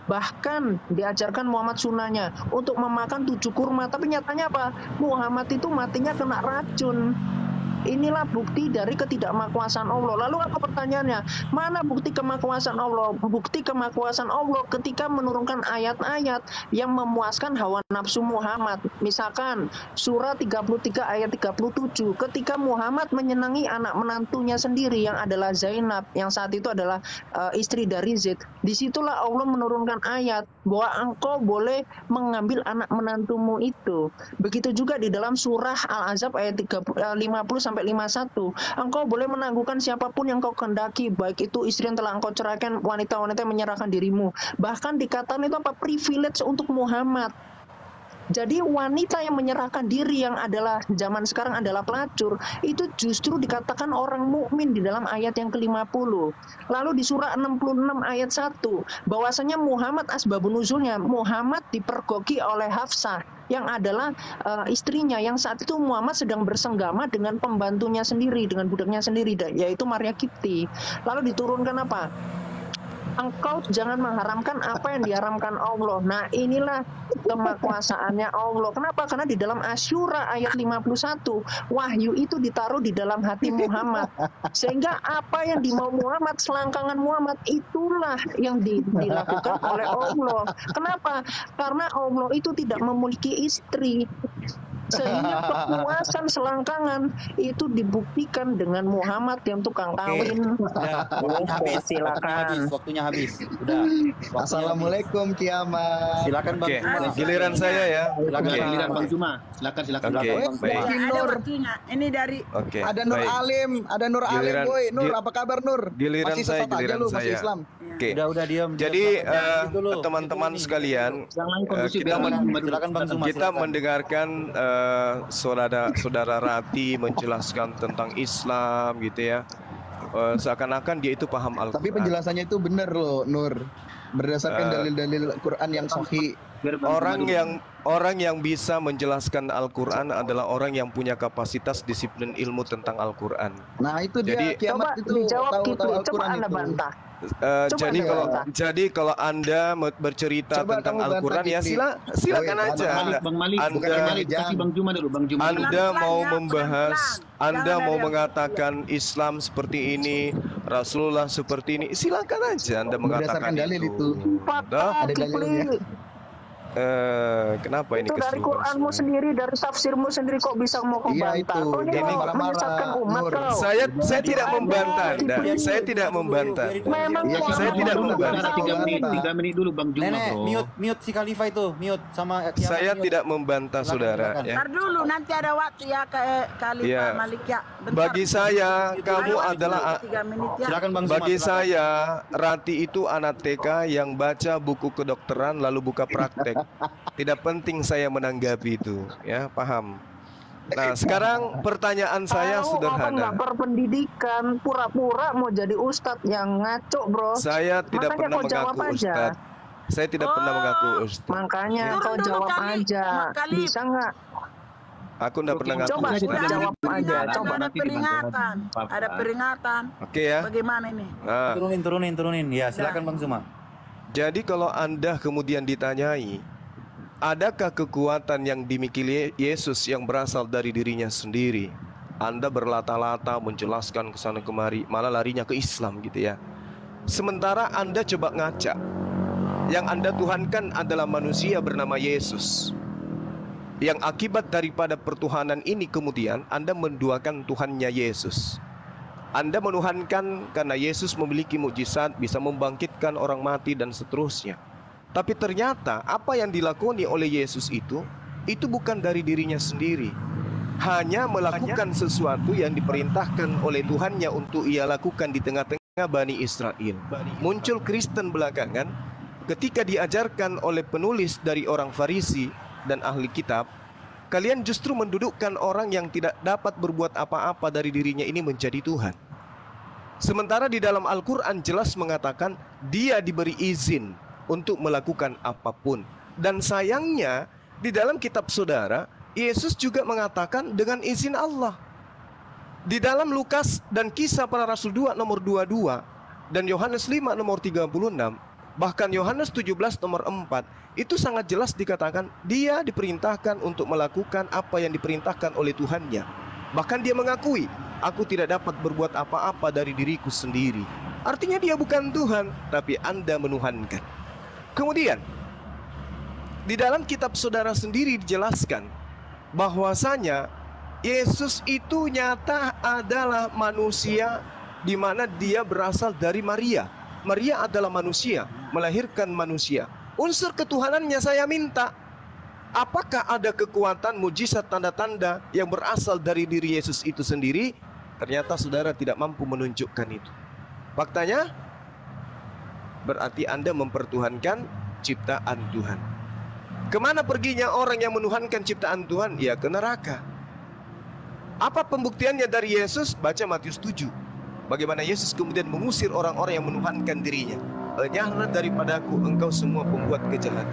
S7: Bahkan diajarkan Muhammad sunnahnya untuk memakan 7 kurma. Tapi nyatanya apa? Muhammad itu matinya kena racun. Inilah bukti dari ketidakmakuasaan Allah. Lalu apa pertanyaannya? Mana bukti kemakuasaan Allah? Bukti kemakuasaan Allah ketika menurunkan ayat-ayat yang memuaskan hawa nafsu Muhammad. Misalkan surah 33 ayat 37, ketika Muhammad menyenangi anak menantunya sendiri yang adalah Zainab, yang saat itu adalah istri dari Zaid. Disitulah Allah menurunkan ayat bahwa engkau boleh mengambil anak menantumu itu. Begitu juga di dalam surah Al-Ahzab ayat 50-51, engkau boleh menangguhkan siapapun yang kau kehendaki, baik itu istri yang telah engkau ceraikan, wanita-wanita yang menyerahkan dirimu. Bahkan dikatakan itu apa? Privilege untuk Muhammad. Jadi wanita yang menyerahkan diri yang adalah zaman sekarang adalah pelacur, itu justru dikatakan orang mukmin di dalam ayat yang ke-50. Lalu di surah 66 ayat 1, bahwasanya Muhammad asbabun nuzulnya, Muhammad dipergoki oleh Hafsah yang adalah istrinya, yang saat itu Muhammad sedang bersenggama dengan pembantunya sendiri, dengan budaknya sendiri, yaitu Maria Kipti. Lalu diturunkan apa? Engkau jangan mengharamkan apa yang diharamkan Allah. Nah, inilah kemakuasaannya Allah. Kenapa? Karena di dalam Asyura ayat 51, wahyu itu ditaruh di dalam hati Muhammad. Sehingga apa yang dimau Muhammad, selangkangan Muhammad, itulah yang dilakukan oleh Allah. Kenapa? Karena Allah itu tidak memiliki istri. Sehingga kepuasan selangkangan itu dibuktikan dengan Muhammad yang tukang kawin. Silakan.
S5: Waktunya habis. Udah.
S8: Assalamualaikum kiamat.
S5: Silakan Bang.
S1: Giliran saya ya.
S5: Silakan giliran Bang Juma.
S4: Silakan.
S1: Baik.
S6: Ada waktunya. Ini dari
S8: Ada Nur Alim, boy. Nur, apa kabar Nur?
S1: Giliran
S8: masih
S1: saya,
S8: sesat aja lu, masih Islam.
S1: Oke.
S5: Udah diam.
S1: Jadi teman-teman sekalian, kita mendengarkan saudara Rati menjelaskan tentang Islam gitu ya. Seakan-akan dia itu paham Al-Quran.
S8: Tapi penjelasannya itu benar loh, Nur. Berdasarkan dalil-dalil Quran yang sahih.
S1: Orang yang bisa menjelaskan Al-Quran adalah orang yang punya kapasitas disiplin ilmu tentang Al-Quran.
S8: Nah itu dia, kiamat itu tahu Al-Quran itu.
S1: Jadi kalau Anda bercerita tentang Al-Quran ya silakan aja. Anda mau membahas, Anda mau mengatakan Islam seperti ini, Rasulullah seperti ini, silakan aja Anda mengatakan
S8: dalil itu.
S1: Ada
S8: dalilnya.
S1: Kenapa ini
S7: Itu dari
S1: keserupan
S7: Quranmu
S1: semua?
S7: sendiri, dari tafsirmu sendiri kok bisa mau kau
S8: Iya,
S7: bantah?
S8: itu.
S7: Kau ini
S8: Jadi
S7: mau
S8: marah-marah,
S7: menyesatkan umat
S8: Nur.
S7: kau.
S1: Saya tidak membantah Anda. Saya tidak membantah.
S7: Memang
S8: Iya,
S7: kau
S1: saya
S7: mau
S1: tidak
S7: membantah
S1: membantah.
S7: kau
S4: 3 menit,
S7: ini.
S4: 3 menit dulu Bang Juma,
S5: Nenek,
S4: bro.
S5: mute si Khalifah itu, mute sama Kiamat,
S1: Saya
S5: mute.
S1: tidak membantah
S5: Silakan,
S1: saudara
S5: silakan.
S1: ya.
S6: Ntar dulu nanti ada waktu ya ke Khalifah
S1: Iya.
S6: Malik ya. Bentar.
S1: Bagi saya kamu
S6: Ayo,
S1: adalah
S6: 3 menit ya.
S5: Silakan Bang Zuma.
S1: bagi
S5: silakan.
S1: saya Rati itu anak TK yang baca buku kedokteran lalu buka praktek. Tidak penting saya menanggapi itu, ya paham. Nah sekarang pertanyaan saya
S7: Tahu, Kau
S1: sederhana.
S7: nggak berpendidikan, pura-pura mau jadi ustadz yang ngaco, bro.
S1: Saya tidak
S7: Makanya
S1: pernah
S7: kau jawab
S1: mengaku
S7: aja.
S1: ustadz. Saya tidak pernah mengaku ustadz.
S7: Makanya
S6: Turun
S7: kau
S6: dulu
S7: jawab
S6: kali,
S7: aja.
S6: kali.
S7: Bisa nggak?
S1: Aku tidak pernah ngaku
S7: Coba
S1: ustadz.
S7: sudah jawab aja.
S6: Peringatan,
S7: Coba.
S6: ada peringatan. Ada peringatan.
S1: Oke ya.
S6: Bagaimana ini?
S1: Nah,
S5: Turunin. Ya, silakan Bang Zuma.
S1: jadi kalau Anda kemudian ditanyai, adakah kekuatan yang dimiliki Yesus yang berasal dari dirinya sendiri? Anda berlata-lata menjelaskan ke sana kemari, malah larinya ke Islam gitu ya. Sementara Anda coba ngaca, yang Anda tuhankan adalah manusia bernama Yesus. Yang akibat daripada pertuhanan ini kemudian Anda menduakan Tuhannya Yesus. Anda menuhankan karena Yesus memiliki mukjizat, bisa membangkitkan orang mati dan seterusnya. Tapi ternyata apa yang dilakoni oleh Yesus itu bukan dari dirinya sendiri. Hanya melakukan sesuatu yang diperintahkan oleh Tuhannya untuk ia lakukan di tengah-tengah Bani Israel. Muncul Kristen belakangan ketika diajarkan oleh penulis dari orang Farisi dan ahli kitab, kalian justru mendudukkan orang yang tidak dapat berbuat apa-apa dari dirinya ini menjadi Tuhan. Sementara di dalam Al-Quran jelas mengatakan dia diberi izin untuk melakukan apapun. Dan sayangnya di dalam kitab saudara, Yesus juga mengatakan dengan izin Allah. Di dalam Lukas dan Kisah Para Rasul 2 nomor 22 dan Yohanes 5 nomor 36, bahkan Yohanes 17 nomor 4, itu sangat jelas dikatakan dia diperintahkan untuk melakukan apa yang diperintahkan oleh Tuhannya. Bahkan dia mengakui, aku tidak dapat berbuat apa-apa dari diriku sendiri. Artinya dia bukan Tuhan, tapi Anda menuhankan. Kemudian di dalam kitab saudara sendiri dijelaskan bahwasanya Yesus itu nyata adalah manusia, di mana dia berasal dari Maria. Maria adalah manusia, melahirkan manusia. Unsur ketuhanannya saya minta, apakah ada kekuatan, mujizat, tanda-tanda yang berasal dari diri Yesus itu sendiri? Ternyata saudara tidak mampu menunjukkan itu. Faktanya, berarti Anda mempertuhankan ciptaan Tuhan. Kemana perginya orang yang menuhankan ciptaan Tuhan? Ya ke neraka. Apa pembuktiannya dari Yesus? Baca Matius 7. Bagaimana Yesus kemudian mengusir orang-orang yang menuhankan dirinya. Enyahlah daripadaku engkau semua pembuat kejahatan.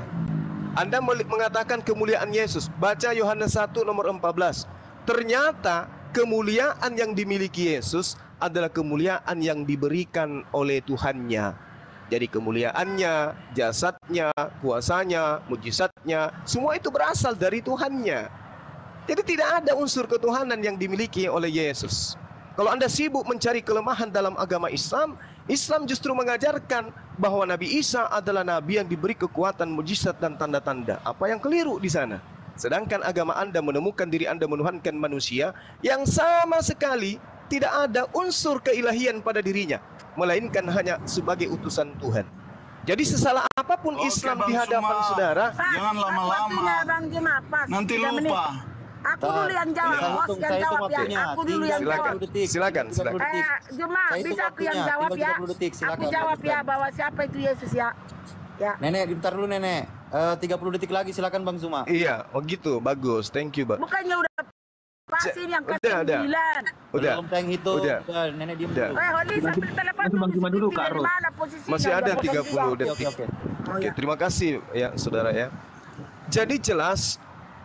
S1: Anda mengatakan kemuliaan Yesus. Baca Yohanes 1 nomor 14. Ternyata kemuliaan yang dimiliki Yesus adalah kemuliaan yang diberikan oleh Tuhannya. Jadi kemuliaannya, jasadnya, kuasanya, mujizatnya, semua itu berasal dari Tuhannya. Jadi tidak ada unsur ketuhanan yang dimiliki oleh Yesus. Kalau Anda sibuk mencari kelemahan dalam agama Islam, Islam justru mengajarkan bahwa Nabi Isa adalah Nabi yang diberi kekuatan, mujizat dan tanda-tanda. Apa yang keliru di sana? Sedangkan agama Anda menemukan diri Anda menuhankan manusia yang sama sekali tidak ada unsur keilahian pada dirinya, melainkan hanya sebagai utusan Tuhan. Jadi sesalah apapun Islam
S9: Bang
S1: di hadapan
S9: Zuma.
S1: saudara,
S9: Jangan lama-lama.
S6: Waktunya Bang Zuma, pas.
S9: Nanti
S6: 3 menit.
S9: lupa.
S6: Aku dulu yang jawab, bos yang jawab ya. Aku dulu yang jawab.
S1: Silakan.
S6: Zuma, bisa aku yang jawab ya. Aku jawab ya bahwa siapa itu Yesus ya. Ya.
S5: Nenek, bentar dulu Nenek. 30 detik lagi silakan Bang Zuma.
S1: iya, oh gitu, bagus, thank you, Bang.
S6: Bukannya udah pasti ini yang
S1: Udah.
S6: ke-9.
S1: Udah.
S5: Belum tayang hitung.
S1: Udah.
S5: Nenek diam
S1: Udah.
S5: dulu.
S6: Holly sambil telepon
S4: Bang Zuma dulu, Kak Ros.
S6: mana posisinya?
S1: Masih ada
S6: Udah potong
S1: 30
S6: juga.
S1: detik.
S5: Oke.
S1: Oke, terima kasih ya saudara ya. Jadi jelas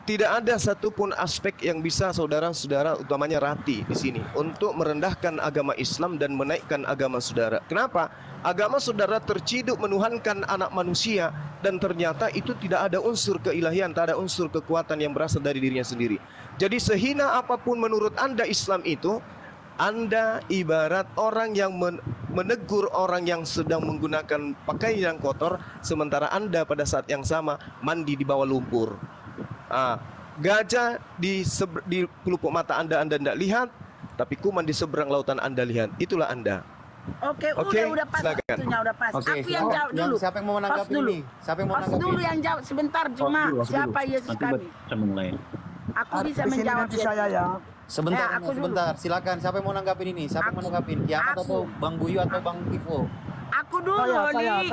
S1: tidak ada satupun aspek yang bisa saudara-saudara, utamanya Rati di sini, untuk merendahkan agama Islam dan menaikkan agama saudara. Kenapa? Agama saudara terciduk menuhankan anak manusia, dan ternyata itu tidak ada unsur keilahian, tak ada unsur kekuatan yang berasal dari dirinya sendiri. Jadi sehina apapun menurut Anda Islam itu, Anda ibarat orang yang menegur orang yang sedang menggunakan pakaian yang kotor, sementara Anda pada saat yang sama mandi di bawah lumpur. Gajah di pelupuk mata Anda tidak lihat, tapi kuman di seberang lautan Anda lihat. Itulah Anda.
S6: Oke, udah pas waktunya, udah pas.
S5: Oke.
S6: Aku yang jawab dulu.
S5: Siapa yang mau menanggapi ini? Siapa yang mau
S6: Pas
S5: menanggapi?
S6: dulu yang jawab sebentar, cuma siapa Yesus kami? Aku bisa
S2: Di sini
S6: menjawab.
S2: nanti saya ya.
S5: Sebentar,
S6: aku dulu.
S5: sebentar. Silakan. Siapa yang mau nanggapin ini? Siapa yang mau nanggapin? Kiamat
S6: Aku.
S5: atau Bang Buyu atau Bang Ivo?
S6: Aku dulu nih.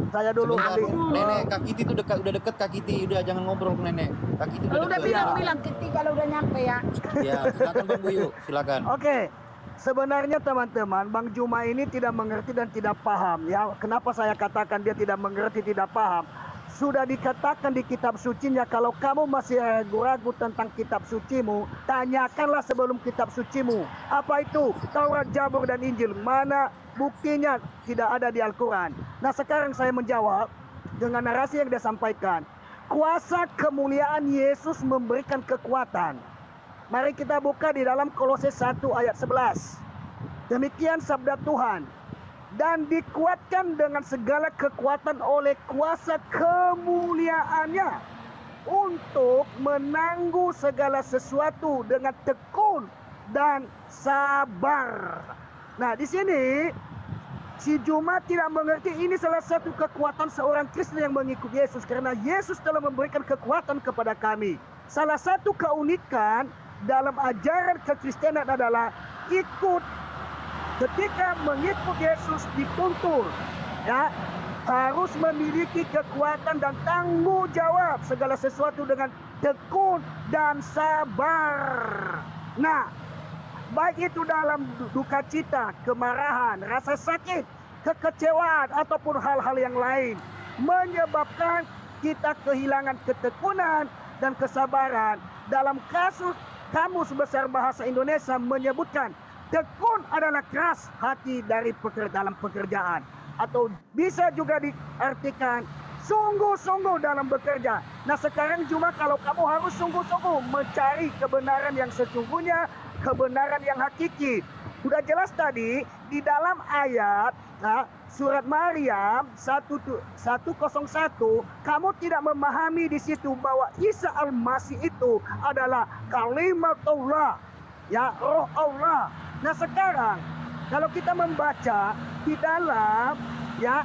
S2: Saya dulu.
S5: Sebentar,
S2: Ali.
S5: Nenek, Kak Kiti tuh udah deket Kak Kiti. Udah jangan ngobrol ke Nenek. Kak Kiti
S6: Udah
S5: deket.
S6: bilang ketika kalau udah nyampe ya.
S5: Ya, silakan Bang Buyu. Silakan.
S2: Oke. Sebenarnya teman-teman, Bang Juma ini tidak mengerti dan tidak paham ya. Kenapa saya katakan dia tidak mengerti, tidak paham? Sudah dikatakan di kitab sucinya, kalau kamu masih ragu-ragu tentang kitab sucimu, tanyakanlah sebelum kitab sucimu. Apa itu? Taurat, Zabur, dan Injil. Mana buktinya? Tidak ada di Al-Quran. Nah, sekarang saya menjawab dengan narasi yang dia sampaikan. Kuasa kemuliaan Yesus memberikan kekuatan. Mari kita buka di dalam Kolose 1 ayat 11. Demikian sabda Tuhan. Dan dikuatkan dengan segala kekuatan oleh kuasa kemuliaannya untuk menangguh segala sesuatu dengan tekun dan sabar. Nah, di sini si Juma tidak mengerti ini salah satu kekuatan seorang Kristen yang mengikut Yesus, karena Yesus telah memberikan kekuatan kepada kami. Salah satu keunikan dalam ajaran kekristenan adalah ketika mengikut Yesus dituntut ya, harus memiliki kekuatan dan tanggung jawab segala sesuatu dengan tekun dan sabar. Nah, baik itu dalam duka cita, kemarahan, rasa sakit, kekecewaan ataupun hal-hal yang lain menyebabkan kita kehilangan ketekunan dan kesabaran. Dalam kasus Kamus Besar Bahasa Indonesia menyebutkan tekun adalah keras hati dari dalam pekerjaan, atau bisa juga diartikan sungguh-sungguh dalam bekerja. Nah, sekarang cuma kalau kamu harus sungguh-sungguh mencari kebenaran yang sesungguhnya, kebenaran yang hakiki. Sudah jelas tadi di dalam ayat surat Maryam 101, kamu tidak memahami di situ bahwa Isa Al-Masih itu adalah kalimatullah, ya, roh Allah. Nah, sekarang kalau kita membaca di dalam ya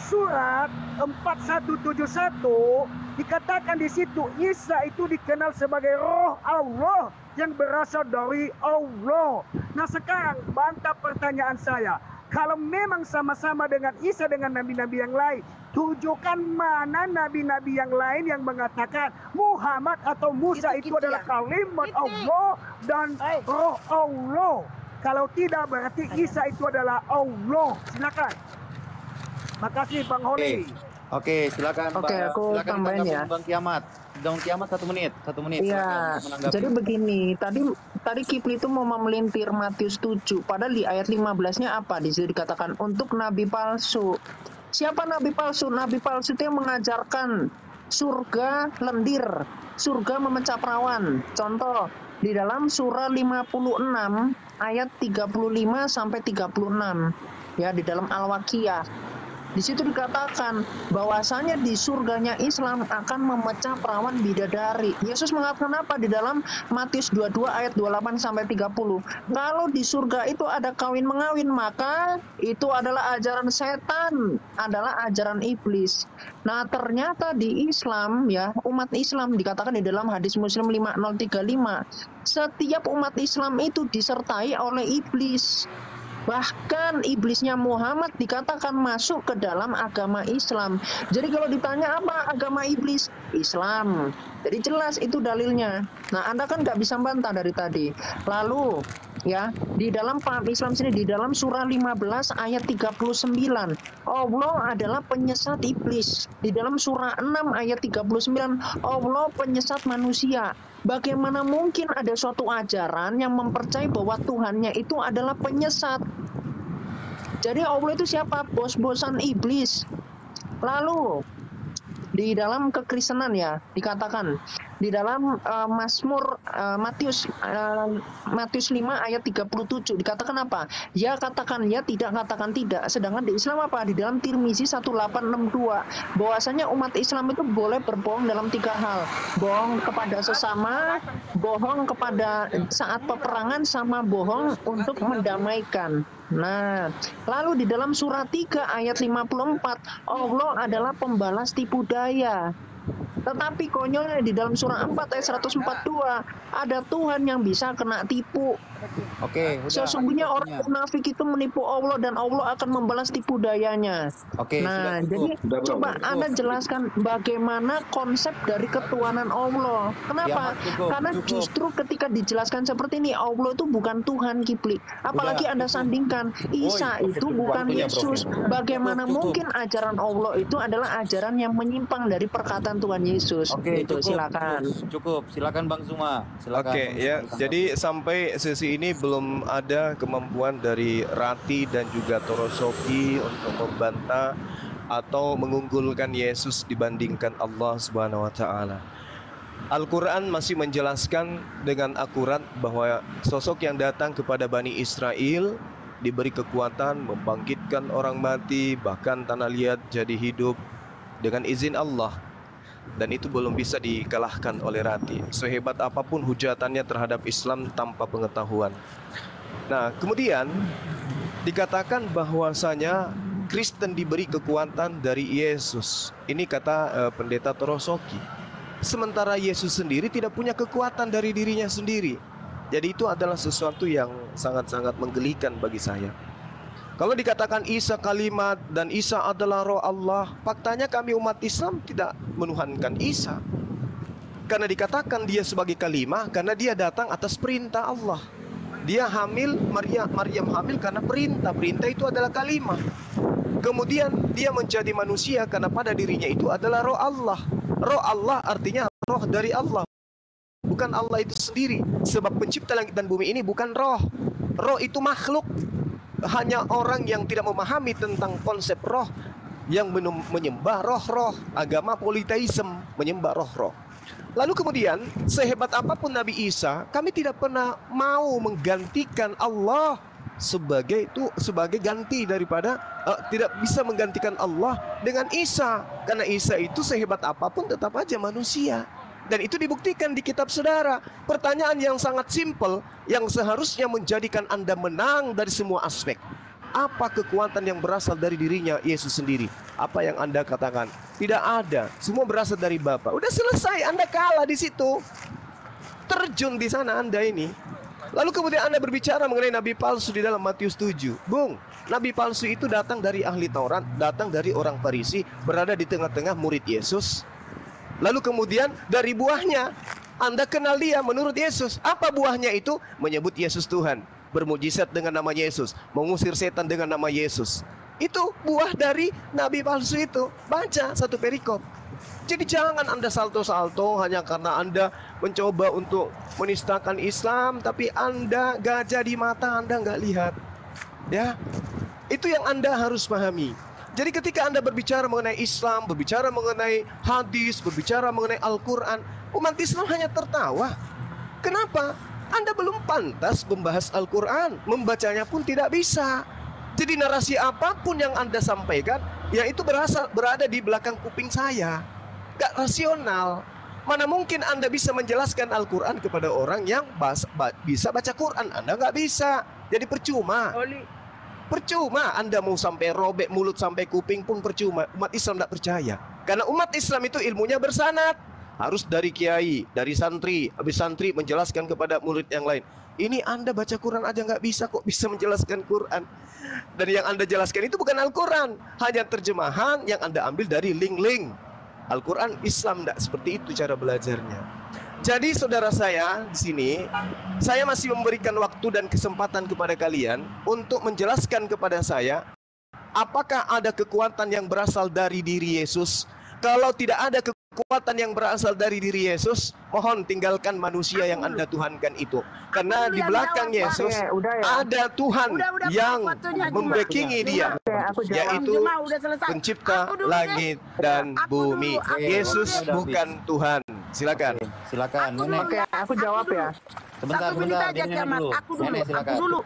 S2: surat 4171 dikatakan di situ Isa itu dikenal sebagai roh Allah yang berasal dari Allah. Nah, sekarang bantah pertanyaan saya, kalau memang sama-sama dengan Isa dengan nabi-nabi yang lain, tunjukkan mana nabi-nabi yang lain yang mengatakan Muhammad atau Musa itu adalah kalimat Allah dan roh Allah. Kalau tidak, berarti Isa itu adalah Allah. Silakan. Makasih Bang Holi.
S5: Oke, silakan.
S7: Oke, aku tambahin ya.
S5: Bang Kiamat. Bang Kiamat 1 menit.
S7: Iya. Jadi begini, tadi Kipli itu mau memelintir Matius 7, padahal di ayat 15-nya apa? Di situ dikatakan untuk nabi palsu. Siapa nabi palsu? Nabi palsu itu yang mengajarkan surga lendir, surga memecah perawan. Contoh di dalam surah 56 ayat 35 sampai 36 ya, di dalam Al-Waqiah. Di situ dikatakan bahwasanya di surganya Islam akan memecah perawan bidadari. Yesus mengatakan apa di dalam Matius 22 ayat 28 sampai 30? Kalau di surga itu ada kawin mengawin, maka itu adalah ajaran setan, adalah ajaran iblis. Nah, ternyata di Islam ya, umat Islam dikatakan di dalam hadis Muslim 5035, setiap umat Islam itu disertai oleh iblis. Bahkan iblisnya Muhammad dikatakan masuk ke dalam agama Islam. Jadi kalau ditanya apa agama iblis? Islam. Jadi jelas itu dalilnya. Nah, Anda kan nggak bisa bantah dari tadi. Lalu ya, di dalam paham Islam sini, di dalam surah 15 ayat 39, Allah adalah penyesat iblis. Di dalam surah 6 ayat 39, Allah penyesat manusia. Bagaimana mungkin ada suatu ajaran yang mempercayai bahwa Tuhannya itu adalah penyesat? Jadi Allah itu siapa? Bos-bosan iblis. Lalu di dalam kekristenan ya dikatakan Di dalam Mazmur Matius 5 ayat 37 dikatakan apa? Ya katakan ya, tidak katakan tidak. Sedangkan di Islam apa? Di dalam Tirmizi 1862 bahwasanya umat Islam itu boleh berbohong dalam 3 hal. Bohong kepada sesama, bohong kepada saat peperangan, sama bohong untuk mendamaikan. Nah, lalu di dalam surat 3 ayat 54, Allah adalah pembalas tipu daya. Tetapi konyolnya di dalam surah 4 ayat 142 ada Tuhan yang bisa kena tipu.
S5: Oke, udah.
S7: Sesungguhnya orang munafik itu menipu Allah dan Allah akan membalas tipu dayanya.
S5: Oke,
S7: Nah,
S5: sudah
S7: jadi
S5: cukup.
S7: coba Anda jelaskan bagaimana konsep dari ketuhanan Allah. Kenapa?
S5: Ya, cukup,
S7: Karena
S5: cukup.
S7: justru ketika dijelaskan seperti ini, Allah itu bukan Tuhan, Kiplik. Apalagi
S5: Udah,
S7: Anda
S5: cukup.
S7: sandingkan Isa
S5: Woi,
S7: itu bukan
S5: waktunya, Bro.
S7: Yesus. Bagaimana
S5: Cukup, cukup.
S7: mungkin ajaran Allah itu adalah ajaran yang menyimpang dari perkataan Tuhan Yesus?
S5: Oke,
S7: Itu silakan.
S5: Cukup. Silakan Bang Zuma. Silakan.
S1: Oke, ya. Jadi sampai sesi ini belum ada kemampuan dari Rati dan juga Torosoki untuk membantah atau mengunggulkan Yesus dibandingkan Allah Subhanahu wa taala. Al-Quran masih menjelaskan dengan akurat bahwa sosok yang datang kepada Bani Israel diberi kekuatan membangkitkan orang mati, bahkan tanah liat jadi hidup dengan izin Allah. Dan itu belum bisa dikalahkan oleh Rati, sehebat apapun hujatannya terhadap Islam tanpa pengetahuan. Nah, kemudian dikatakan bahwasanya Kristen diberi kekuatan dari Yesus. Ini kata pendeta Torosoki. Sementara Yesus sendiri tidak punya kekuatan dari dirinya sendiri. Jadi itu adalah sesuatu yang sangat-sangat menggelikan bagi saya. Kalau dikatakan Isa kalimat dan Isa adalah roh Allah, faktanya kami umat Islam tidak menuhankan Isa. Karena dikatakan dia sebagai kalimah karena dia datang atas perintah Allah. Dia hamil, Maryam hamil karena perintah. Perintah itu adalah kalimah. Kemudian dia menjadi manusia karena pada dirinya itu adalah roh Allah. Roh Allah artinya roh dari Allah, bukan Allah itu sendiri. Sebab pencipta langit dan bumi ini bukan roh. Roh itu makhluk. Hanya orang yang tidak memahami tentang konsep roh yang menyembah roh-roh. Agama politeisme, menyembah roh-roh. Lalu kemudian sehebat apapun Nabi Isa, kami tidak pernah mau menggantikan Allah sebagai ganti daripada tidak bisa menggantikan Allah dengan Isa. Karena Isa itu sehebat apapun tetap aja manusia. Dan itu dibuktikan di kitab saudara. Pertanyaan yang sangat simpel yang seharusnya menjadikan Anda menang dari semua aspek. Apa kekuatan yang berasal dari dirinya Yesus sendiri? Apa yang Anda katakan? Tidak ada. Semua berasal dari Bapa. Udah selesai, Anda kalah di situ. Terjun di sana Anda ini. Lalu kemudian Anda berbicara mengenai nabi palsu di dalam Matius 7. Bung, nabi palsu itu datang dari ahli Taurat, datang dari orang Farisi, berada di tengah-tengah murid Yesus. Lalu kemudian dari buahnya Anda kenal dia menurut Yesus. Apa buahnya itu? Menyebut Yesus Tuhan, bermujizat dengan nama Yesus, mengusir setan dengan nama Yesus. Itu buah dari nabi palsu itu. Baca satu perikop. Jadi jangan Anda salto-salto hanya karena Anda mencoba untuk menistakan Islam, tapi Anda gajah di mata Anda nggak lihat. Ya, itu yang Anda harus pahami. Jadi ketika Anda berbicara mengenai Islam, berbicara mengenai hadis, berbicara mengenai Al-Quran, umat Islam hanya tertawa. Kenapa? Anda belum pantas membahas Al-Quran, membacanya pun tidak bisa. Jadi narasi apapun yang Anda sampaikan, ya itu berada di belakang kuping saya. Gak rasional. Mana mungkin Anda bisa menjelaskan Al-Quran kepada orang yang bisa baca Quran? Anda gak bisa. Jadi percuma. Percuma Anda mau sampai robek mulut sampai kuping pun percuma. Umat Islam tidak percaya. Karena umat Islam itu ilmunya bersanad. Harus dari kiai, dari santri. Habis santri menjelaskan kepada murid yang lain. Ini Anda baca Quran aja nggak bisa kok bisa menjelaskan Quran. Dan yang Anda jelaskan itu bukan Al-Quran. Hanya terjemahan yang Anda ambil dari link-link. Al-Quran Islam tidak seperti itu cara belajarnya. Jadi saudara saya di sini, saya masih memberikan waktu dan kesempatan kepada kalian untuk menjelaskan kepada saya, apakah ada kekuatan yang berasal dari diri Yesus? Kalau tidak ada kekuatan yang berasal dari diri Yesus, mohon tinggalkan manusia yang Anda tuhankan itu. Karena di belakang Yesus ada Tuhan yang membackingi dia, yaitu pencipta langit dan bumi. Yesus bukan Tuhan. Silakan.
S5: Silakan.
S6: Aku
S5: Nenek.
S6: dulu.
S7: Oke, aku jawab ya.
S5: Sebentar,
S6: Satu menit
S5: sebentar.
S6: aja,
S5: Nenek
S6: Kiamat.
S5: dulu.
S6: Aku dulu.
S5: Nenek,
S6: Aku
S5: silakan.
S6: dulu.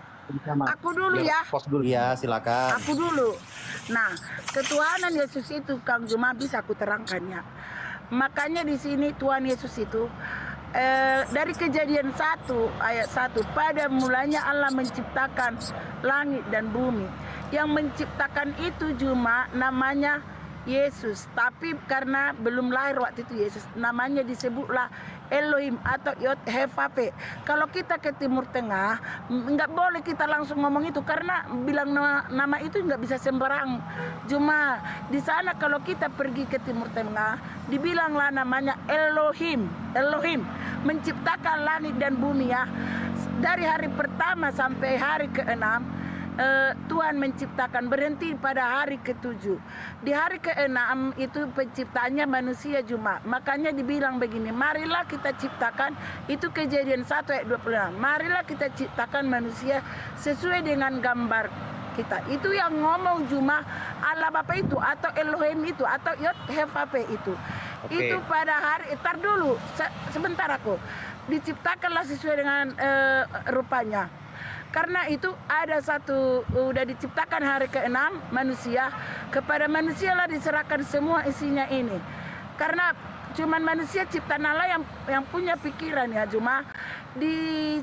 S6: Aku dulu ya.
S5: Pos dulu. Iya, silakan.
S6: Aku dulu. Nah, ketuhanan Yesus itu Kang Juma bisa aku terangkannya. Makanya di sini Tuhan Yesus itu dari Kejadian 1 ayat 1, pada mulanya Allah menciptakan langit dan bumi. Yang menciptakan itu cuma namanya Yesus, tapi karena belum lahir waktu itu Yesus, namanya disebutlah Elohim atau Yod-Heh-Vav-He. Kalau kita ke Timur Tengah, nggak boleh kita langsung ngomong itu karena bilang nama itu nggak bisa sembarang. Cuma di sana kalau kita pergi ke Timur Tengah, dibilanglah namanya Elohim. Elohim menciptakan langit dan bumi ya. Dari hari pertama sampai hari ke-6 Tuhan menciptakan, berhenti pada hari ke-7. Di hari ke-6 itu penciptaannya manusia cuma. Makanya dibilang begini, marilah kita ciptakan, itu Kejadian 1 ayat 26. Marilah kita ciptakan manusia sesuai dengan gambar kita. Itu yang ngomong cuma Allah Bapa itu atau Elohim itu atau Yod-Heh-Vav-He itu.
S5: Oke.
S6: Itu pada hari, tar dulu, sebentar aku. Diciptakanlah sesuai dengan rupanya. Karena itu ada satu, udah diciptakan hari ke-6 manusia, kepada manusia lah diserahkan semua isinya ini. Karena cuman manusia ciptaan Allah yang punya pikiran ya, cuma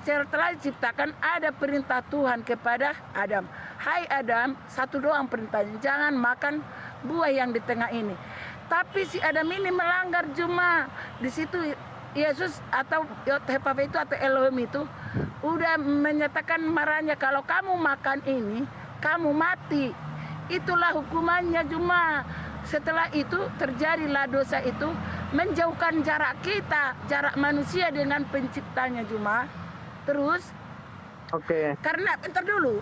S6: setelah diciptakan ada perintah Tuhan kepada Adam. Hai Adam, satu doang perintahnya, jangan makan buah yang di tengah ini. Tapi si Adam ini melanggar, cuma di situ Yesus atau Yod-Heh-Vav-He itu atau Elohim itu udah menyatakan marahnya, kalau kamu makan ini kamu mati. Itulah hukumannya. Cuma setelah itu terjadilah dosa itu, menjauhkan jarak kita, jarak manusia dengan penciptanya cuma. Terus karena entar dulu.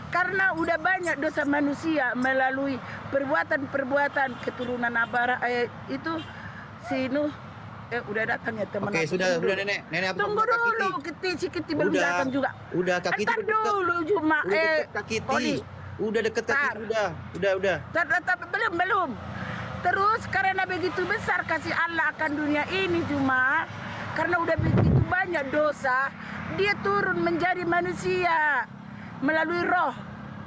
S6: Karena udah banyak dosa manusia melalui perbuatan keturunan Abara itu si Nuh. Udah datang ya teman.
S5: Oke, sudah Nenek. Nenek apa?
S6: Tunggu dulu, si Kiti belum datang juga.
S5: Udah Kak Kiti
S6: Entar dulu cuma
S5: udah deket Kak Kiti. Udah deket Kak Kiti, udah.
S6: Tapi belum. Terus karena begitu besar kasih Allah akan dunia ini cuma karena udah begitu banyak dosa, dia turun menjadi manusia melalui roh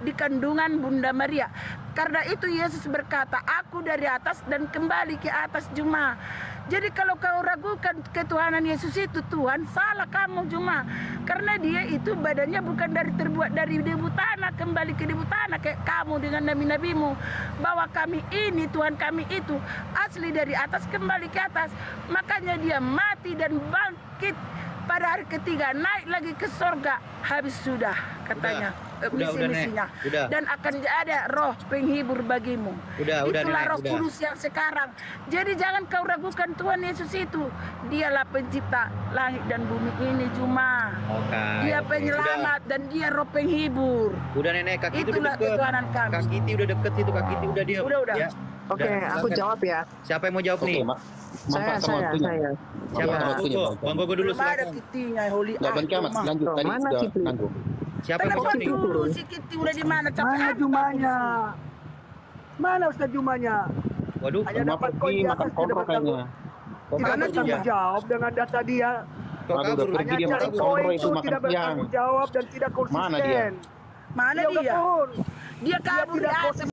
S6: di kandungan Bunda Maria. Karena itu Yesus berkata, aku dari atas dan kembali ke atas cuma. Jadi kalau kau ragukan ketuhanan Yesus itu Tuhan, salah kamu cuma. Karena dia itu badannya bukan terbuat dari debu tanah, kembali ke debu tanah kayak kamu dengan nabi-nabimu. Bahwa kami ini, Tuhan kami itu asli dari atas kembali ke atas. Makanya dia mati dan bangkit pada hari ketiga, naik lagi ke sorga. Habis sudah katanya misi-misinya. Dan akan ada roh penghibur bagimu. Itulah Roh Kudus yang sekarang. Jadi jangan kau ragukan Tuhan Yesus itu. Dialah pencipta langit dan bumi ini cuma. Dia penyelamat dan dia roh penghibur.
S5: Udah Nenek, Kak Kiti
S6: itulah
S5: udah deket.
S6: ketuhanan kami.
S5: Kak Kiti udah deket situ, Kak Kiti udah dia.
S6: Udah.
S5: Ya.
S7: Oke, aku jawab ya.
S5: Siapa yang mau jawab nih?
S7: Saya.
S5: Siapa? Bang Gogo dulu
S6: Belum ada
S5: silakan.
S6: Kitinya, Holy
S4: Nggak, Bang Kiamat, lanjut. Tadi
S7: Mana
S4: sudah
S7: Kiti?
S4: nanggung.
S5: Siapa yang mau
S6: Telepon
S5: jawab nih?
S6: dulu si Kiti udah di mana?
S2: Mana Jumanya? Mana Ustaz Jumanya?
S5: Waduh,
S2: Hanya
S4: Cuma
S2: dapat
S4: pergi
S2: kode di
S4: makan
S2: atas,
S4: kontrol kayaknya.
S2: tidak bertanggung jawab dengan data dia.
S5: kok
S4: Waduh,
S5: kabur
S4: udah
S5: lagi?
S4: pergi dia
S2: Hanya
S4: makan
S2: cari
S4: kontrol
S2: poin
S4: itu
S2: itu
S4: makan
S2: tidak
S4: siang.
S2: bertanggung jawab dan tidak konsisten.
S4: Mana dia?
S6: Mana
S2: Dia udah
S6: dia?
S2: turun.
S6: Dia kabur di
S2: tidak
S6: atas